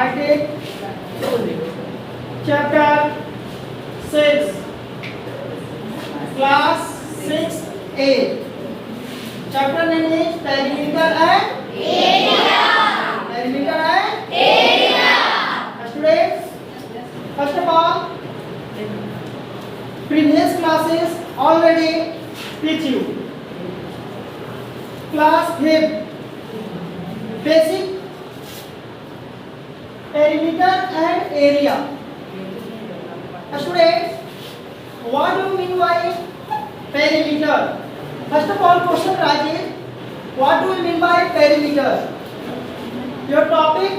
I take chapter 6, class 6A. Chapter name is perimeter and area. Perimeter and area. Students, first of all, previous classes already teach you. Class 5, basic perimeter and area. Students, what do you mean by perimeter? First of all, question arises, what do you mean by perimeter? Your topic,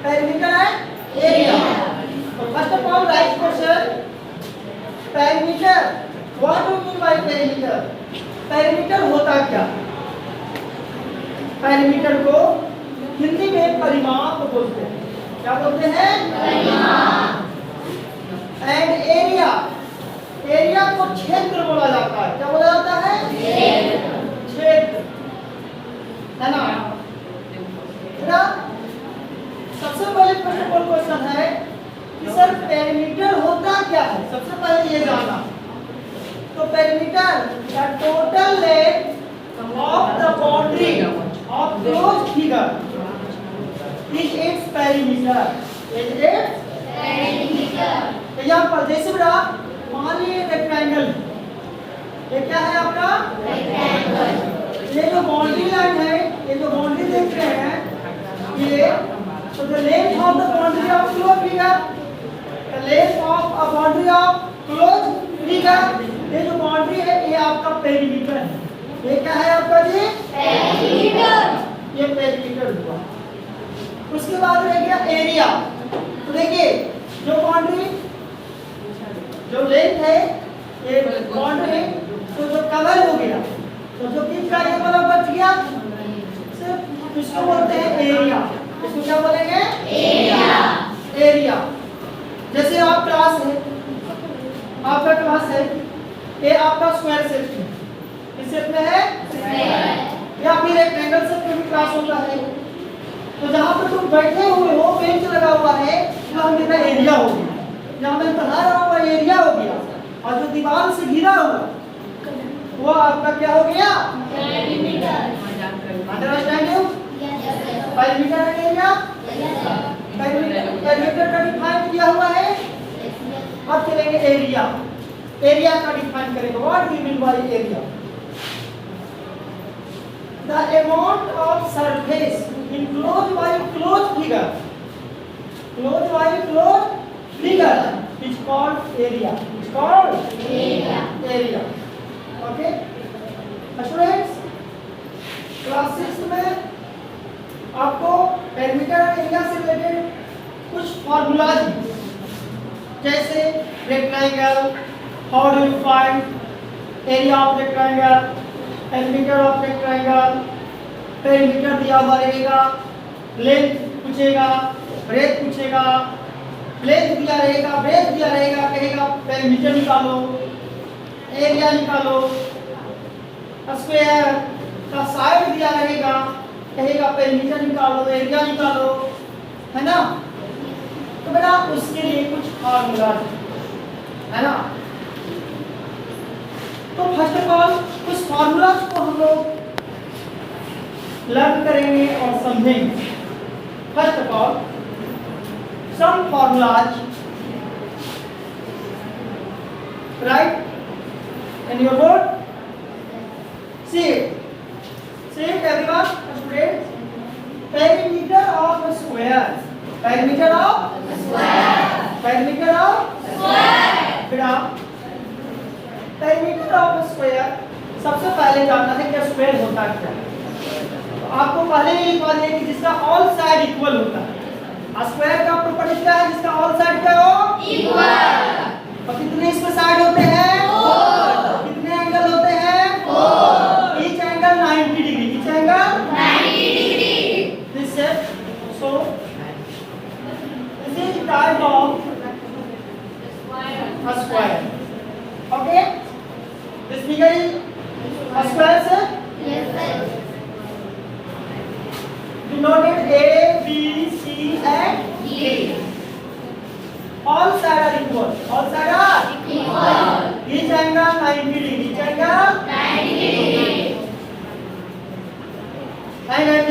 perimeter and area. So first of all, write question, perimeter. What do you mean by perimeter? perimeter होता क्या? perimeter को हिंदी में परिमाप बोलते हैं. क्या बोलते हैं? परिमाप. एंड एरिया, एरिया को क्षेत्र बोला जाता है. क्या बोला जाता है? क्षेत्र, है ना? सबसे पहले क्वेश्चन है कि सर पेरीमीटर होता क्या है. सबसे पहले ये जानना. तो perimeter the total length of the boundary of close figure is its perimeter. Is its perimeter. Example जैसे बेटा मान लीजिए रेक्टेंगल, ये क्या है आपका? रेक्टेंगल. ये जो बाउंड्री लाइन है, ये जो बाउंड्री देख रहे हैं, ये so the length of the boundary of closed figure, the length of a boundary of closed figure, ये जो बाउंड्री है ये आपका पेरीमीटर है. ये क्या है आपका जी? पेरीमीटर. ये पेरीमीटर हुआ. उसके बाद रह गया एरिया. तो देखिए जो बाउंड्री, जो लेंथ है, ये बाउंड्री, तो जो कवर हो गया, तो जो कितना ये वाला बच गया, सिर्फ इसको बोलते हैं एरिया. इसको क्या बोलेंगे? एरिया. एरिया. जैसे आप क्लास है, आपका क्लास है, ये आपका स्क्वायर शेप है. किस शेप में है? स्क्वायर. या फिर रेक्टेंगल शेप में भी क्लास होता है. तो जहाँ पर तुम बैठे हुए हो, बेंच लगा हुआ है, वह मेरा एरिया हो गया. जहाँ मैं पढ़ा रहा हूँ वह एरिया हो गया. और जो दीवार से घिरा हुआ वो आपका क्या हो गया? Perimeter. Understand you? Perimeter and area. Perimeter का डिफाइन किया हुआ है. अब चलेंगे एरिया. एरिया का डिफाइन करेंगे. What do you mean by area? The amount of surface enclosed by closed figure, closed by closed figure is called area. It's called area. Area. Okay. Students, class 6 में आपको perimeter और area से related कुछ formulas, जैसे rectangle, how do you find area of rectangle, perimeter of rectangle, perimeter दिया हुआ रहेगा, length पूछेगा, ब्रेथ पूछेगा, लेंथ दिया रहेगा, ब्रेथ दिया रहेगा, कहेगा पेरीमीटर निकालो, एरिया निकालो, स्क्वायर का साइड दिया रहेगा, कहेगा पेरीमीटर निकालो, एरिया निकालो, है ना? तो बेटा उसके लिए कुछ फार्मूला है ना. तो फर्स्ट ऑफ ऑल कुछ फार्मूलाज को हम लोग लर्न करेंगे और समझेंगे. First of all some formulas, write in your board. See it everyone. Students, perimeter of a square. Perimeter of square. Perimeter of square. बेटा perimeter of a square सबसे पहले जानना है कि स्क्वायर होता क्या है. तो आपको पहले ही लिखवा दिया कि जिसका ऑल साइड इक्वल होता है. स्क्वायर का प्रॉपर्टी क्या है? जिसका ऑल साइड क्या हो? इक्वल. और कितने इसमें साइड होते हैं? 4. कितने एंगल होते हैं? 4. Each angle 90 degree. Each angle 90 degree. This shape. So this is type of a square. Okay. This figure is a square shape. Yes sir. Denoted A, B, C and D.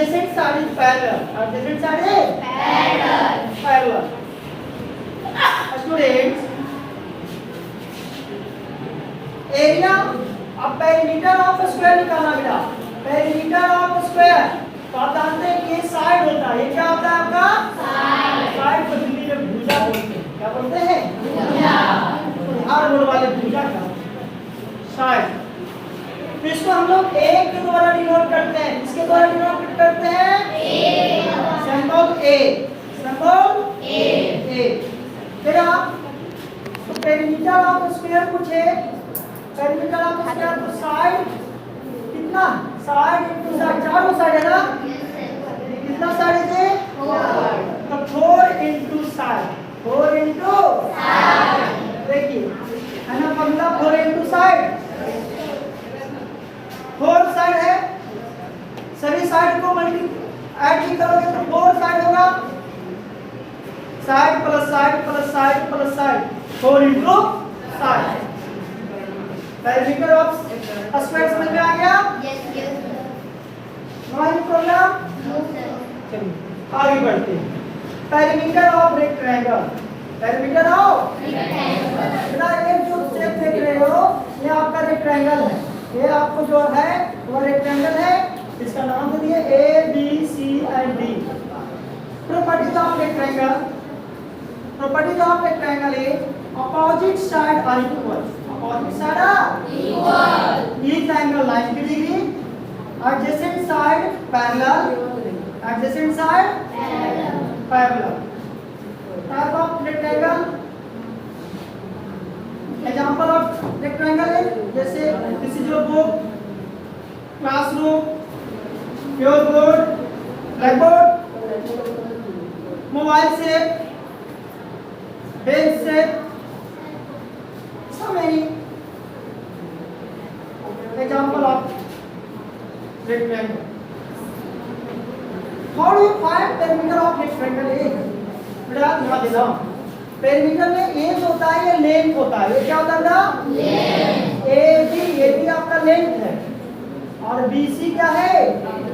adjacent side is parallel. Adjacent side is parallel. Students, area अब perimeter of square निकालना बेटा. Perimeter of square तो आप जानते हैं कि ये side होता है. ये क्या होता है आपका साइड को हिंदी में भुजा बोलते हैं. क्या बोलते हैं? भुजा. बिहार बोर्ड वाले भुजा का साइड. तो इसको हम लोग ए के द्वारा डिनोट करते हैं. इसके द्वारा डिनोट करते हैं सिंबल ए. सिंबल ए. फिर आप तो पेरीमीटर ऑफ स्क्वायर पूछे. पेरीमीटर ऑफ स्क्वायर तो साइड कितना? Side into side. चारों साइड है ना? कितना साइड है? 4. तो 4 इनटू साइड. 4 into side. देखिए है ना फॉर्मूला 4 इनटू साइड. 4 साइड है. सभी साइड को मल्टी ऐड भी करोगे तो 4 साइड होगा. Side plus side plus side plus side 4 into side. Perimeter of square समझ में आ गया? No any problem? चलिए आगे बढ़ते हैं. Perimeter of rectangle. Perimeter of बेटा ये जो शेप देख रहे हो ये आपका रेक्टेंगल है. ये आपको जो है वो रेक्टेंगल है. इसका नाम दे दिए A B C and D. Properties of rectangle. Properties of rectangle is opposite side are equal. Opposite side are equal. Each angle 90 degree. Adjacent side parallel. Adjacent side parallel. Type of rectangle. Example of rectangle is जैसे this is your book, classroom, your board, blackboard, mobile set, bench set. So many example of rectangle. How do you find perimeter of rectangle? बेटा ध्यान देना. Perimeter में as होता है या length होता है? ये क्या होता है ना? लेंथ. ए बी आपका लेंथ है और बी सी क्या है?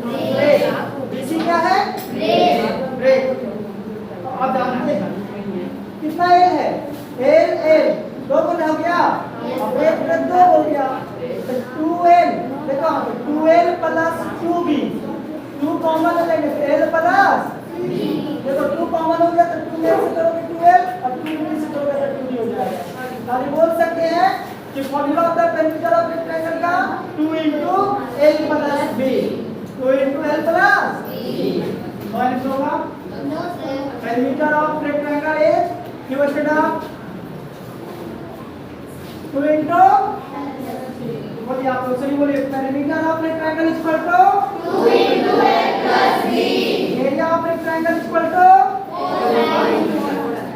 ब्रेथ. बी सी क्या है? ब्रेथ. तो आप जानते हैं कितना एल है? एल 2 गुना हो गया. अब एक प्लस 2 हो गया तो 2l. देखो 2l प्लस 2b. 2 कॉमन लेंगे तो l प्लस देखो 2 कॉमन हो गया तो 2 में से करोगे 2l और 2 में से करोगे तो 2b हो जाएगा. ताकि बोल सकते हैं कि फॉर्मूला होता है पेरीमीटर ऑफ रेक्टेंगल का 2 into l plus b. 2 into l plus b. मान होगा perimeter of rectangle is question of 2 into बोलिए आप लोग सही बोलिए. Perimeter of rectangle is equal to 2 into l plus b. Area of rectangle is equal to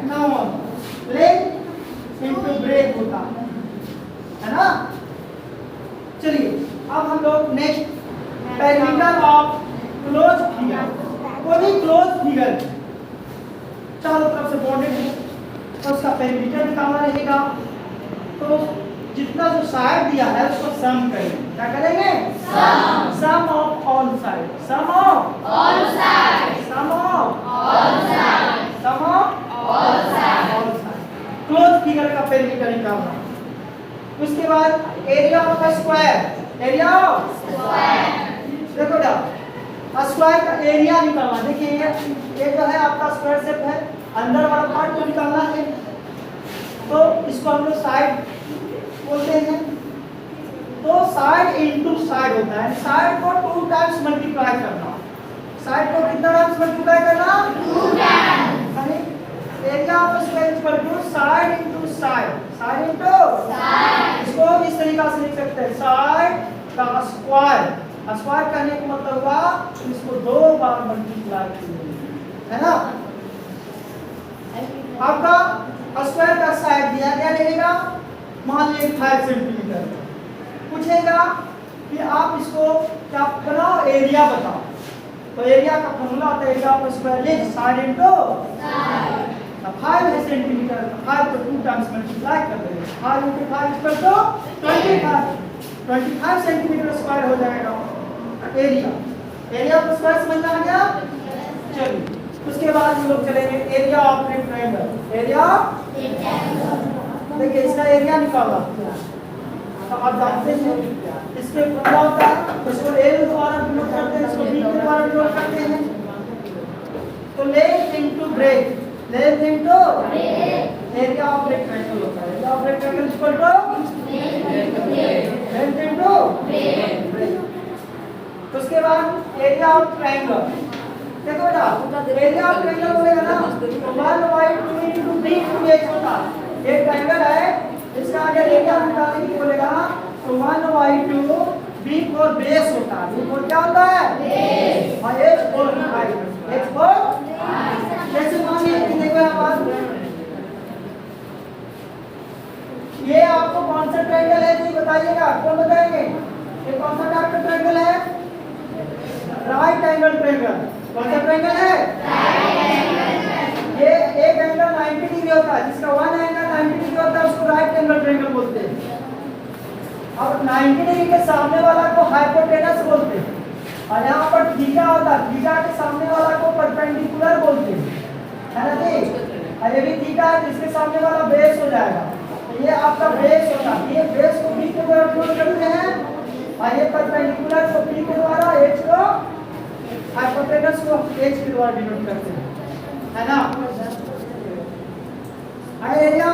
now length into breadth होता है ना. चलिए अब हम लोग next perimeter of close figure. कोई भी क्लोज फिगर चारों तरफ से बॉन्डेड है तो उसका पेरीमीटर निकालना रहेगा. तो जितना जो साइड दिया है उसको सम करेंगे. क्या करेंगे? Sum of all side. Sum of all side. Sum of all side. Sum of all side. Close figure का पेरीमीटर निकालना. उसके बाद area of square. Area of square. देखो बेटा स्क्वायर का एरिया निकालना. देखिए ये जो है आपका स्क्वायर शेप है. अंदर वाला पार्ट को निकालना है तो इसको हम लोग साइड बोलते हैं. तो साइड इनटू साइड होता है. साइड को 2 टाइम्स मल्टीप्लाई करना. साइड को कितना टाइम्स मल्टीप्लाई करना? 2 टाइम्स. यानी area of square equal to side into side. Side into side. इसको इस तरीके से लिख सकते हैं साइड का स्क्वायर. स्क्वायर करने का मतलब हुआ इसको 2 बार मल्टीप्लाई कीजिए है ना. आपका स्क्वायर का साइड दिया गया रहेगा मान लीजिए 5 सेंटीमीटर. पूछेगा कि आप इसको क्या बनाओ एरिया बताओ. तो एरिया का फॉर्मूला होता है area of square is side into side. 5 है सेंटीमीटर. 5 को 2 टाइम्स मल्टीप्लाई कर देंगे. 5 इनटू 5 इक्वल टू 25. 25 सेंटीमीटर स्क्वायर हो जाएगा एरिया. एरिया ऑफ स्क्वायर समझ आ गया? चलिए उसके बाद हम लोग चलेंगे एरिया ऑफ रेक्टेंगल। एरिया देखिए इसका एरिया निकाला तो आप जानते हैं इसके क्या होता है, इसको ए द्वारा डिनोट करते हैं, इसको बी के द्वारा डिनोट करते हैं। तो length into breadth, length into area of rectangle होता है। Area of rectangle equal to length into breadth. तो उसके बाद एरिया ऑफ ट्रायंगल, देखो बेटा एरिया ऑफ ट्रायंगल बोलेगा ना 1/2 इनटू b इनटू h होता है। एक ट्रायंगल है इसका अगर एरिया निकालने की बोलेगा तो 1/2 b फॉर बेस होता है। b फॉर क्या होता है? बेस। और h for height, h for जैसे मानिए कि देखो यहां पर ये आपको कौन सा ट्रायंगल है जी बताइएगा, कौन बताएंगे? ये कौन सा टाइप का ट्रायंगल है? Right angle triangle. कौन सा ट्रायंगल है? ये एक एंगल 90 डिग्री होता है, जिसका वन एंगल 90 डिग्री होता है उसको राइट एंगल ट्रायंगल बोलते हैं। अब 90 डिग्री के सामने वाला को हाइपोटेनस बोलते हैं और यहाँ पर थीटा होता है, थीटा के सामने वाला को परपेंडिकुलर बोलते हैं, है ना जी? और ये भी थीटा है, इसके सामने वाला बेस हो जाएगा। तो ये आपका बेस होता है, ये बेस को बी के द्वारा डिनोट करते हैं और ये परपेंडिकुलर को बी के द्वारा, एच को हाइपोटेनस को एच के द्वारा डिनोट करते हैं, है ना? एरिया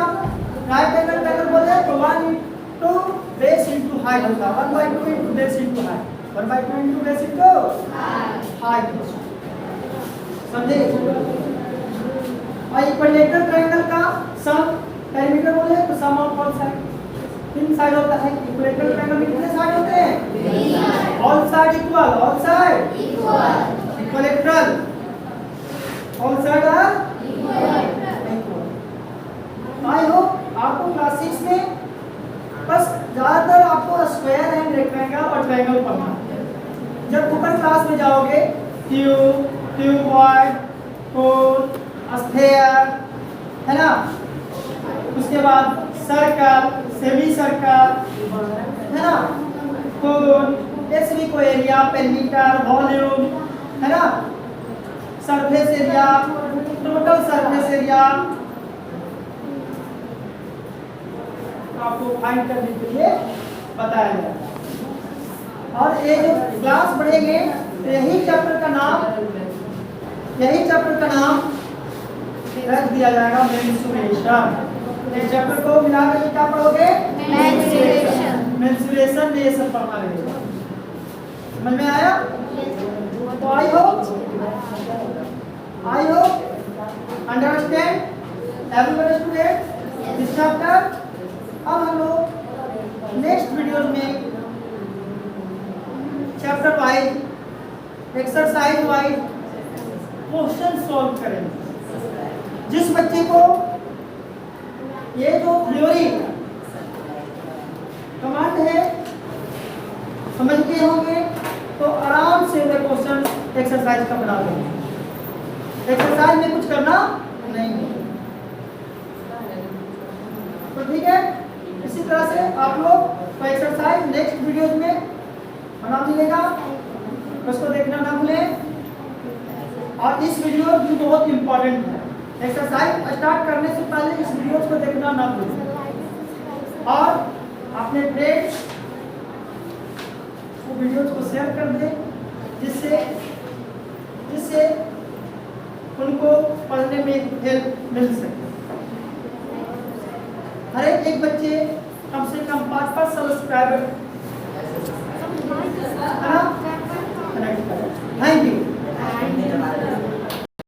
राइट एंगल ट्रायंगल बोले तो 1 इनटू बेस इनटू हाइट होता है। 1/2 into base into height, 1/2 into base into height. समझे? और इक्विलेटरल ट्रायंगल का सम पेरीमीटर बोले तो sum of all side, 3 side होता है। इक्विलेटरल ट्रायंगल में कितने साइड होते हैं? All side equal, all side equal. Equilateral all side are equal. I hope आपको क्लास 6 में बस ज्यादातर आपको स्क्वायर एंड रेक्टेंगल और ट्रायंगल पढ़ना है। जब ऊपर क्लास में जाओगे क्यूब, क्यूबॉइड, कोन, स्फीयर, है ना? उसके बाद सर्कल, सेमी सर्कल, है ना? कोन, एसवी को एरिया, पेरीमीटर, वॉल्यूम, है ना? Surface area, total surface area आपको फाइंड करने के लिए बताया गया। और ये जो क्लास बढ़ेंगे तो यही चैप्टर का नाम रख दिया जाएगा मेंसुरेशन। इस चैप्टर को मिलाकर क्या पढ़ोगे? मेंसुरेशन ये सब पढ़ना रहेगा। समझ में आया? तो I hope understand everyone student this chapter. अब हम लोग नेक्स्ट वीडियो में chapter wise, exercise wise question solve करेंगे। जिस बच्चे को ये जो थ्योरी कमांड है समझ गए होंगे तो आराम से वे क्वेश्चन एक्सरसाइज का बना देंगे। एक्सरसाइज में कुछ करना नहीं है, तो ठीक है। इसी तरह से आप लोग एक्सरसाइज नेक्स्ट वीडियोज में बना दीजिएगा, उसको देखना ना भूलें। और इस वीडियो भी बहुत इंपॉर्टेंट है, एक्सरसाइज स्टार्ट करने से पहले इस वीडियो को देखना ना भूलें और अपने फ्रेंड्स को वीडियोज को शेयर कर दें जिससे उनको पढ़ने में हेल्प मिल सके। हर एक बच्चे कम से कम 5 सब्सक्राइबर कनेक्ट करें। Thank you.